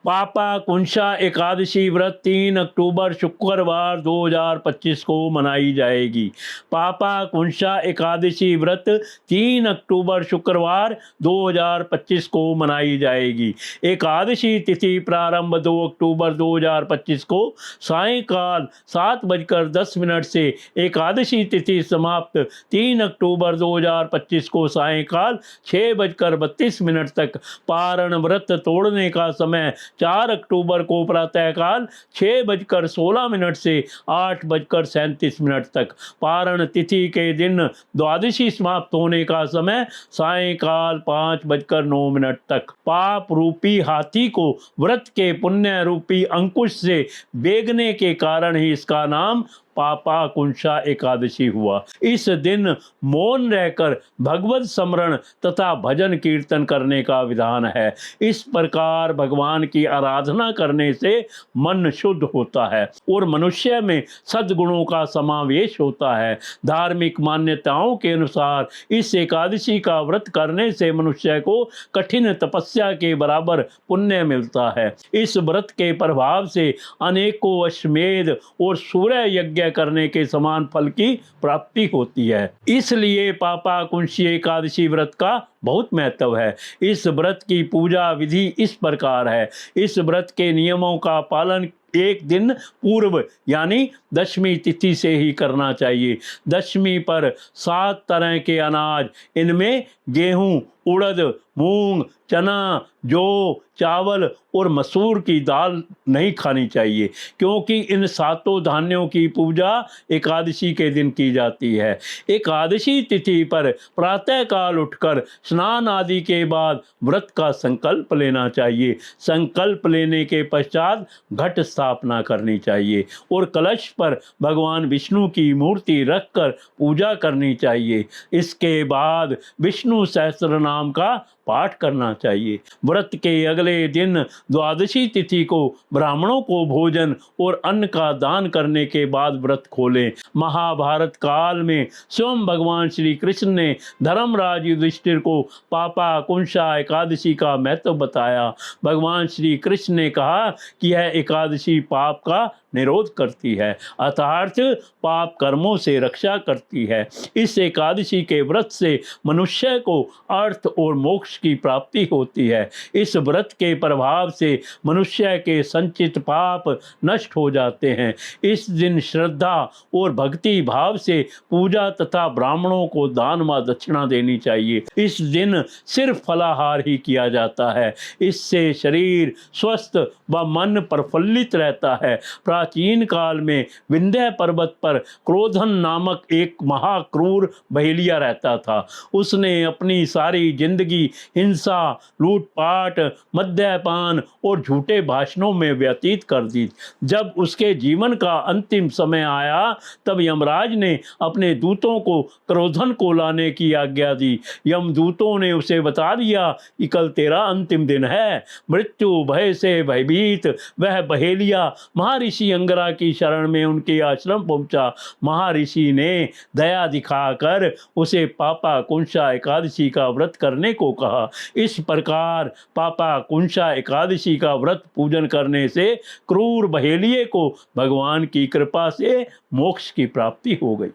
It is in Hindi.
पापा कुंशा एकादशी व्रत 3 अक्टूबर शुक्रवार 2025 को मनाई जाएगी। पापा कुंशा एकादशी व्रत 3 अक्टूबर शुक्रवार 2025 को मनाई जाएगी। एकादशी तिथि प्रारंभ 2 अक्टूबर 2025 को सायंकाल 7:10 से एकादशी तिथि समाप्त 3 अक्टूबर 2025 को सायंकाल 6:32 तक। पारण व्रत तोड़ने का समय 4 अक्टूबर को प्रातःकाल 6:16 से 8:37 तक। पारण तिथि के दिन द्वादशी समाप्त होने का समय सायंकाल 5:09 तक। पाप रूपी हाथी को व्रत के पुण्य रूपी अंकुश से बेगने के कारण ही इसका नाम पापा कुंशा एकादशी हुआ। इस दिन मौन रहकर भगवत स्मरण तथा भजन कीर्तन करने का विधान है। इस प्रकार भगवान की आराधना करने से मन शुद्ध होता है और मनुष्य में सद्गुणों का समावेश होता है। धार्मिक मान्यताओं के अनुसार इस एकादशी का व्रत करने से मनुष्य को कठिन तपस्या के बराबर पुण्य मिलता है। इस व्रत के प्रभाव से अनेकों अश्वमेध और सूर्य यज्ञ करने के समान फल की प्राप्ति होती है। इसलिए पापा कुंशी एकादशी व्रत का बहुत महत्व है। इस व्रत की पूजा विधि इस प्रकार है। इस व्रत के नियमों का पालन एक दिन पूर्व यानी दशमी तिथि से ही करना चाहिए। दशमी पर 7 तरह के अनाज, इनमें गेहूं, उड़द, मूंग, चना, जौ, चावल और मसूर की दाल नहीं खानी चाहिए, क्योंकि इन सातों धान्यों की पूजा एकादशी के दिन की जाती है। एकादशी तिथि पर प्रातःकाल उठकर स्नान आदि के बाद व्रत का संकल्प लेना चाहिए। संकल्प लेने के पश्चात घट स्थापना करनी चाहिए और कलश पर भगवान विष्णु की मूर्ति रखकर पूजा करनी चाहिए। इसके बाद विष्णु सहस्त्र नाम का पाठ करना चाहिए। व्रत के अगले दिन द्वादशी तिथि को ब्राह्मणों को भोजन और अन्न का दान करने के बाद व्रत खोलें। महाभारत काल में स्वयं भगवान श्री कृष्ण ने धर्मराज युधिष्ठिर को पापा कुंशा एकादशी का महत्व बताया। भगवान श्री कृष्ण ने कहा कि यह एकादशी पाप का निरोध करती है, अर्थात पाप कर्मों से रक्षा करती है। इस एकादशी के व्रत से मनुष्य को अर्थ और मोक्ष की प्राप्ति होती है। इस व्रत के प्रभाव से मनुष्य के संचित पाप नष्ट हो जाते हैं। इस दिन श्रद्धा और भक्ति भाव से पूजा तथा ब्राह्मणों को दान व दक्षिणा देनी चाहिए। इस दिन सिर्फ फलाहार ही किया जाता है। इससे शरीर स्वस्थ व मन प्रफुल्लित रहता है। प्राचीन काल में विंध्य पर्वत पर क्रोधन नामक एक महाक्रूर बहेलिया रहता था। उसने अपनी सारी जिंदगी हिंसा, लूटपाट, मद्यपान और झूठे भाषणों में व्यतीत कर दी। जब उसके जीवन का अंतिम समय आया तब यमराज ने अपने दूतों को क्रोधन को लाने की आज्ञा दी। यमदूतों ने उसे बता दिया कि कल तेरा अंतिम दिन है। मृत्यु भय से भयभीत वह बहेलिया महर्षि अंगरा की शरण में उनके आश्रम पहुंचा। महर्षि ने दया दिखाकर उसे पापा कुंशा एकादशी का व्रत करने को कहा। इस प्रकार पापा कुंशा एकादशी का व्रत पूजन करने से क्रूर बहेलिये को भगवान की कृपा से मोक्ष की प्राप्ति हो गई।